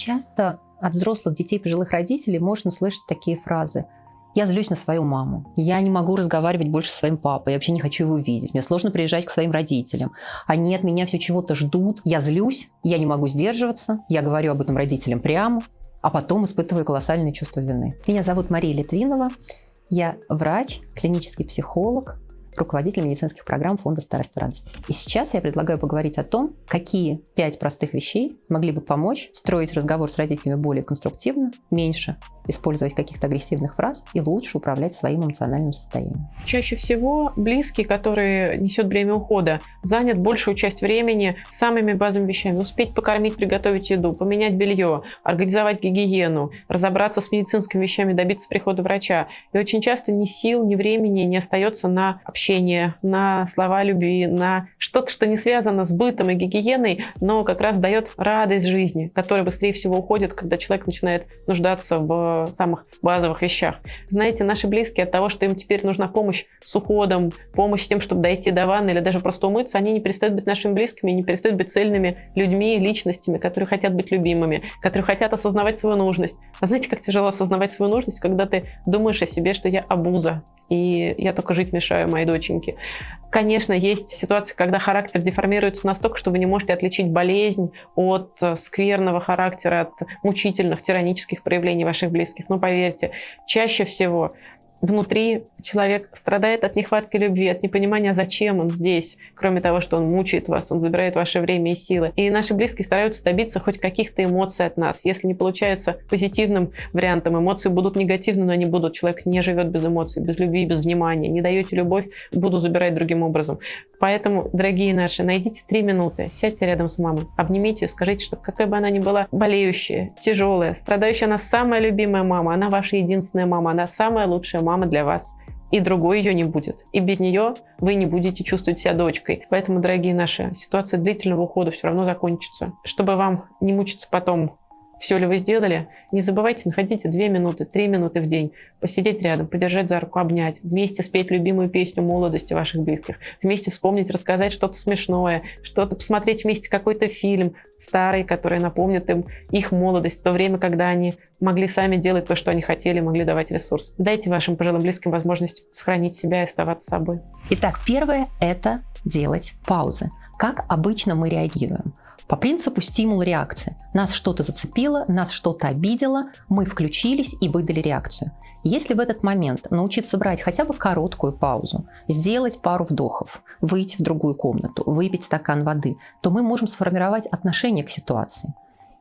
часто от взрослых детей, пожилых родителей можно слышать такие фразы. Я злюсь на свою маму. Я не могу разговаривать больше со своим папой. Я вообще не хочу его видеть. Мне сложно приезжать к своим родителям. Они от меня все чего-то ждут. Я злюсь, я не могу сдерживаться. Я говорю об этом родителям прямо, а потом испытываю колоссальное чувство вины. Меня зовут Мария Литвинова. Я врач, клинический психолог, руководитель медицинских программ Фонда «Старость и радость». И сейчас я предлагаю поговорить о том, какие 5 простых вещей могли бы помочь строить разговор с родителями более конструктивно, меньше использовать каких-то агрессивных фраз и лучше управлять своим эмоциональным состоянием. Чаще всего близкий, который несет бремя ухода, занят большую часть времени самыми базовыми вещами. Успеть покормить, приготовить еду, поменять белье, организовать гигиену, разобраться с медицинскими вещами, добиться прихода врача. И очень часто ни сил, ни времени не остается на общение, на слова любви, на что-то, что не связано с бытом и гигиеной, но как раз дает радость жизни, которая быстрее всего уходит, когда человек начинает нуждаться в самых базовых вещах. Знаете, наши близкие от того, что им теперь нужна помощь с уходом, помощь с тем, чтобы дойти до ванны или даже просто умыться, они не перестают быть нашими близкими, не перестают быть цельными людьми, личностями, которые хотят быть любимыми, которые хотят осознавать свою нужность. А знаете, как тяжело осознавать свою нужность, когда ты думаешь о себе, что я обуза, и я только жить мешаю моей доченьке. Конечно, есть ситуации, когда характер деформируется настолько, что вы не можете отличить болезнь от скверного характера, от мучительных, тиранических проявлений ваших близких. Но поверьте, чаще всего внутри человек страдает от нехватки любви, от непонимания, зачем он здесь, кроме того, что он мучает вас, он забирает ваше время и силы. И наши близкие стараются добиться хоть каких-то эмоций от нас. Если не получается позитивным вариантом, эмоции будут негативны, но они будут. Человек не живет без эмоций, без любви, без внимания. Не даете любовь, буду забирать другим образом. Поэтому, дорогие наши, найдите 3 минуты, сядьте рядом с мамой, обнимите ее, скажите, что какая бы она ни была болеющая, тяжелая, страдающая, она самая любимая мама, она ваша единственная мама, она самая лучшая мама для вас. И другой ее не будет. И без нее вы не будете чувствовать себя дочкой. Поэтому, дорогие наши, ситуация длительного ухода все равно закончится. Чтобы вам не мучиться потом, все ли вы сделали, не забывайте, находите 2 минуты, 3 минуты в день, посидеть рядом, подержать за руку, обнять, вместе спеть любимую песню молодости ваших близких, вместе вспомнить, рассказать что-то смешное, что-то посмотреть вместе какой-то фильм старый, который напомнит им их молодость, то время, когда они могли сами делать то, что они хотели, могли давать ресурс. Дайте вашим пожилым близким возможность сохранить себя и оставаться собой. Итак, первое – это делать паузы. Как обычно мы реагируем? По принципу стимул-реакции. Нас что-то зацепило, нас что-то обидело, мы включились и выдали реакцию. Если в этот момент научиться брать хотя бы короткую паузу, сделать пару вдохов, выйти в другую комнату, выпить стакан воды, то мы можем сформировать отношение к ситуации.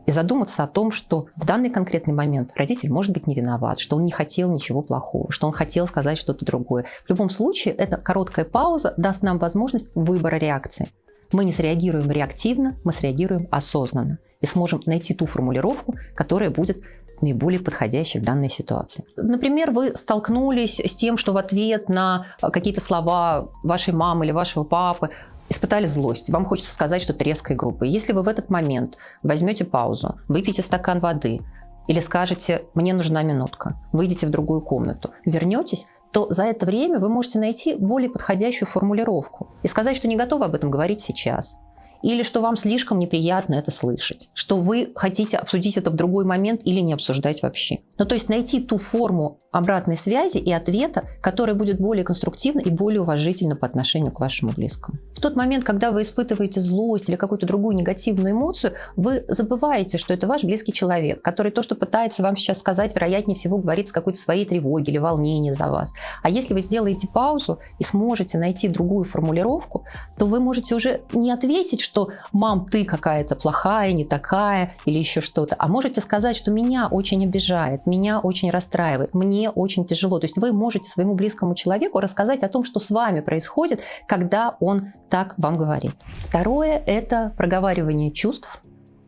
И задуматься о том, что в данный конкретный момент родитель может быть не виноват, что он не хотел ничего плохого, что он хотел сказать что-то другое. В любом случае, эта короткая пауза даст нам возможность выбора реакции. Мы не среагируем реактивно, мы среагируем осознанно и сможем найти ту формулировку, которая будет наиболее подходящей в данной ситуации. Например, вы столкнулись с тем, что в ответ на какие-то слова вашей мамы или вашего папы испытали злость. Вам хочется сказать что-то резкое и грубое. Если вы в этот момент возьмете паузу, выпьете стакан воды или скажете «мне нужна минутка», выйдете в другую комнату, вернетесь, то за это время вы можете найти более подходящую формулировку и сказать, что не готовы об этом говорить сейчас. Или что вам слишком неприятно это слышать, что вы хотите обсудить это в другой момент или не обсуждать вообще. Ну, то есть найти ту форму обратной связи и ответа, которая будет более конструктивна и более уважительна по отношению к вашему близкому. В тот момент, когда вы испытываете злость или какую-то другую негативную эмоцию, вы забываете, что это ваш близкий человек, который то, что пытается вам сейчас сказать, вероятнее всего говорит с какой-то своей тревоги или волнения за вас. А если вы сделаете паузу и сможете найти другую формулировку, то вы можете уже не ответить, что «мам, ты какая-то плохая, не такая» или еще что-то, а можете сказать, что меня очень обижает, меня очень расстраивает, мне очень тяжело. То есть вы можете своему близкому человеку рассказать о том, что с вами происходит, когда он так вам говорит. Второе – это проговаривание чувств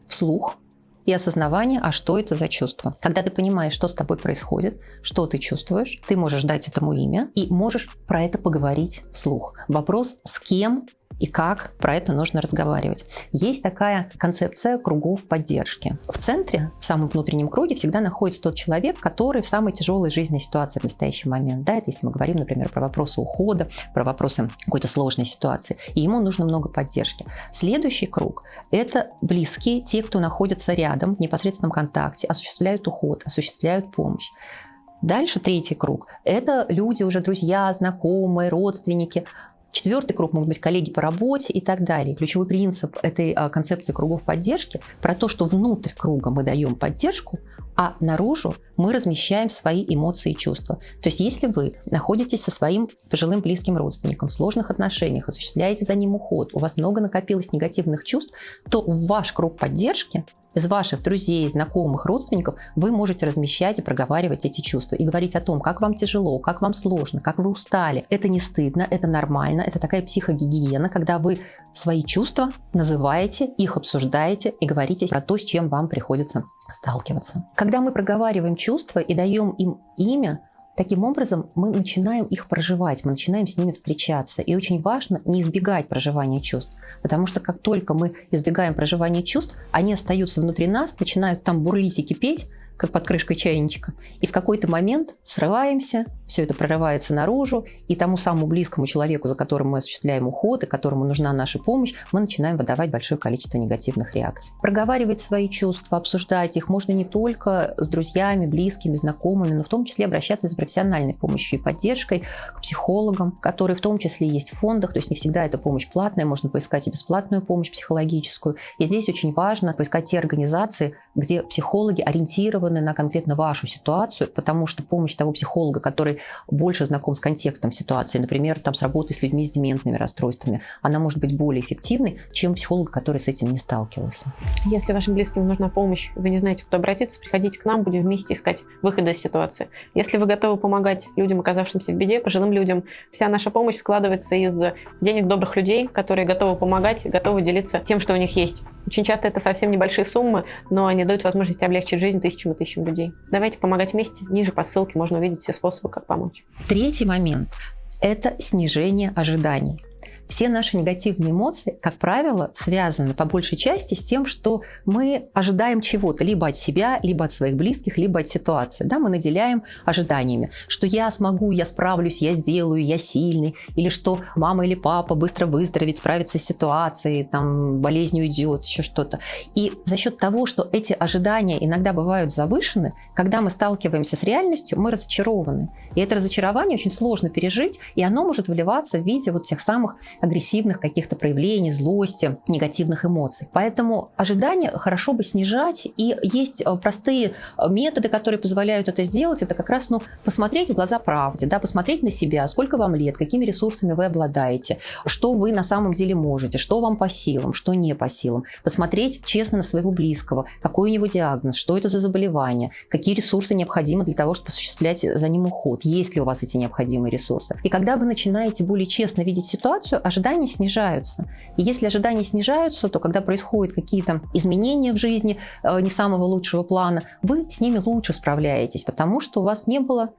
вслух и осознавание, а что это за чувство. Когда ты понимаешь, что с тобой происходит, что ты чувствуешь, ты можешь дать этому имя и можешь про это поговорить вслух. Вопрос, с кем и как про это нужно разговаривать. Есть такая концепция кругов поддержки. В центре, в самом внутреннем круге, всегда находится тот человек, который в самой тяжелой жизненной ситуации в настоящий момент. Да, это если мы говорим, например, про вопросы ухода, про вопросы какой-то сложной ситуации. И ему нужно много поддержки. Следующий круг – это близкие, те, кто находится рядом, в непосредственном контакте, осуществляют уход, осуществляют помощь. Дальше третий круг – это люди, уже друзья, знакомые, родственники. Четвертый круг могут быть коллеги по работе и так далее. Ключевой принцип этой концепции кругов поддержки про то, что внутрь круга мы даем поддержку, а наружу мы размещаем свои эмоции и чувства. То есть если вы находитесь со своим пожилым близким родственником в сложных отношениях, осуществляете за ним уход, у вас много накопилось негативных чувств, то в ваш круг поддержки из ваших друзей, знакомых, родственников вы можете размещать и проговаривать эти чувства и говорить о том, как вам тяжело, как вам сложно, как вы устали. Это не стыдно, это нормально, это такая психогигиена, когда вы свои чувства называете, их обсуждаете и говорите про то, с чем вам приходится сталкиваться. Когда мы проговариваем чувства и даем им имя, таким образом мы начинаем их проживать, мы начинаем с ними встречаться. И очень важно не избегать проживания чувств, потому что как только мы избегаем проживания чувств, они остаются внутри нас, начинают там бурлить и кипеть, как под крышкой чайничка. И в какой-то момент срываемся, все это прорывается наружу, и тому самому близкому человеку, за которым мы осуществляем уход, и которому нужна наша помощь, мы начинаем выдавать большое количество негативных реакций. Проговаривать свои чувства, обсуждать их можно не только с друзьями, близкими, знакомыми, но в том числе обращаться за профессиональной помощью и поддержкой к психологам, которые в том числе есть в фондах, то есть не всегда эта помощь платная, можно поискать и бесплатную помощь психологическую. И здесь очень важно поискать те организации, где психологи ориентированы на конкретно вашу ситуацию, потому что помощь того психолога, который больше знаком с контекстом ситуации, например, там, с работой с людьми с дементными расстройствами, она может быть более эффективной, чем психолог, который с этим не сталкивался. Если вашим близким нужна помощь, вы не знаете, куда обратиться, приходите к нам, будем вместе искать выхода из ситуации. Если вы готовы помогать людям, оказавшимся в беде, пожилым людям, вся наша помощь складывается из денег добрых людей, которые готовы помогать, готовы делиться тем, что у них есть. Очень часто это совсем небольшие суммы, но они дают возможность облегчить жизнь тысячам и тысячам людей. Давайте помогать вместе. Ниже по ссылке можно увидеть все способы, как помочь. Третий момент – это снижение ожиданий. Все наши негативные эмоции, как правило, связаны по большей части с тем, что мы ожидаем чего-то либо от себя, либо от своих близких, либо от ситуации. Да, мы наделяем ожиданиями, что я смогу, я справлюсь, я сделаю, я сильный, или что мама или папа быстро выздоровеет, справится с ситуацией, там, болезнь уйдет, еще что-то. И за счет того, что эти ожидания иногда бывают завышены, когда мы сталкиваемся с реальностью, мы разочарованы. И это разочарование очень сложно пережить, и оно может выливаться в виде вот тех самых агрессивных каких-то проявлений, злости, негативных эмоций. Поэтому ожидания хорошо бы снижать, и есть простые методы, которые позволяют это сделать. Это как раз посмотреть в глаза правде, да, посмотреть на себя, сколько вам лет, какими ресурсами вы обладаете, что вы на самом деле можете, что вам по силам, что не по силам. Посмотреть честно на своего близкого, какой у него диагноз, что это за заболевание, какие ресурсы необходимы для того, чтобы осуществлять за ним уход, есть ли у вас эти необходимые ресурсы. И когда вы начинаете более честно видеть ситуацию, ожидания снижаются. И если ожидания снижаются, то когда происходят какие-то изменения в жизни не самого лучшего плана, вы с ними лучше справляетесь, потому что у вас не было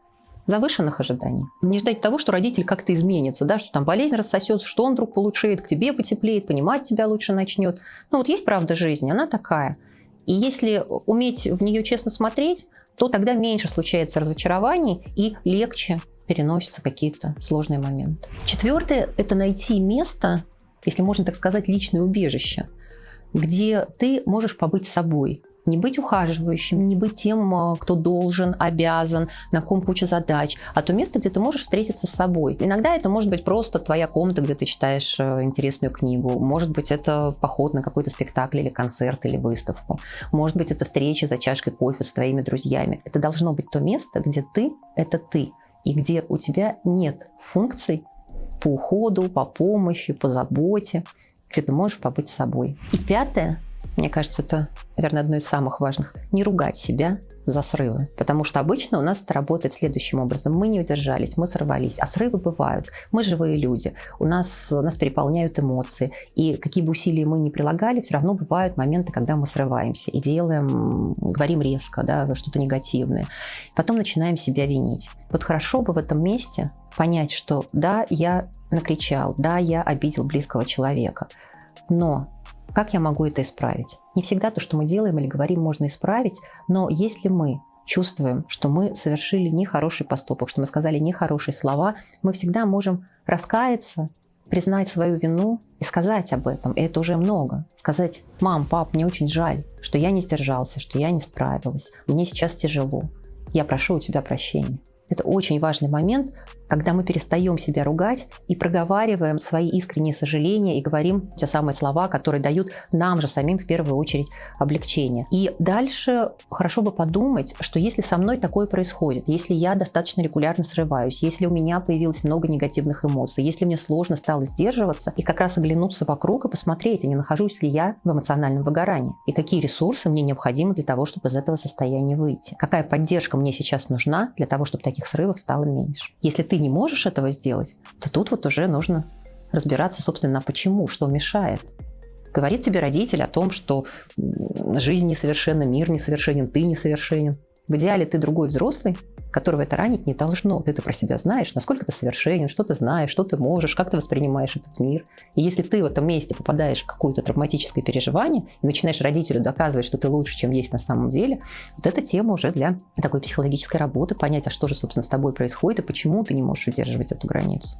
завышенных ожиданий. Не ждать того, что родитель как-то изменится, да, что там болезнь рассосется, что он вдруг получает, к тебе потеплеет, понимать тебя лучше начнет. Вот есть правда жизни, она такая. И если уметь в нее честно смотреть, то тогда меньше случается разочарований и легче переносятся какие-то сложные моменты. Четвертое – это найти место, если можно так сказать, личное убежище, где ты можешь побыть собой. Не быть ухаживающим, не быть тем, кто должен, обязан, на ком куча задач, а то место, где ты можешь встретиться с собой. Иногда это может быть просто твоя комната, где ты читаешь интересную книгу. Может быть, это поход на какой-то спектакль или концерт или выставку. Может быть, это встреча за чашкой кофе с твоими друзьями. Это должно быть то место, где ты – это ты. И где у тебя нет функций по уходу, по помощи, по заботе, где ты можешь побыть собой. И пятое, мне кажется, это, наверное, одно из самых важных – не ругать себя за срывы. Потому что обычно у нас это работает следующим образом. Мы не удержались, мы сорвались. А срывы бывают. Мы живые люди. Нас переполняют эмоции. И какие бы усилия мы ни прилагали, все равно бывают моменты, когда мы срываемся и говорим резко, да, что-то негативное. Потом начинаем себя винить. Вот хорошо бы в этом месте понять, что да, я накричал, да, я обидел близкого человека. Но как я могу это исправить? Не всегда то, что мы делаем или говорим, можно исправить, но если мы чувствуем, что мы совершили нехороший поступок, что мы сказали нехорошие слова, мы всегда можем раскаяться, признать свою вину и сказать об этом. И это уже много. Сказать: мам, пап, мне очень жаль, что я не сдержался, что я не справилась. Мне сейчас тяжело. Я прошу у тебя прощения. Это очень важный момент, когда мы перестаем себя ругать и проговариваем свои искренние сожаления и говорим те самые слова, которые дают нам же самим в первую очередь облегчение. И дальше хорошо бы подумать, что если со мной такое происходит, если я достаточно регулярно срываюсь, если у меня появилось много негативных эмоций, если мне сложно стало сдерживаться, и как раз оглянуться вокруг и посмотреть, а не нахожусь ли я в эмоциональном выгорании, и какие ресурсы мне необходимы для того, чтобы из этого состояния выйти. Какая поддержка мне сейчас нужна для того, чтобы таких срывов стало меньше. Если ты не можешь этого сделать, то тут вот уже нужно разбираться, собственно, почему, что мешает. Говорит тебе родитель о том, что жизнь несовершенна, мир несовершенен, ты несовершенен. В идеале ты другой взрослый, которого это ранить не должно. Ты про себя знаешь, насколько ты совершенен, что ты знаешь, что ты можешь, как ты воспринимаешь этот мир. И если ты в этом месте попадаешь в какое-то травматическое переживание и начинаешь родителю доказывать, что ты лучше, чем есть на самом деле, вот эта тема уже для такой психологической работы, понять, а что же, собственно, с тобой происходит и почему ты не можешь удерживать эту границу.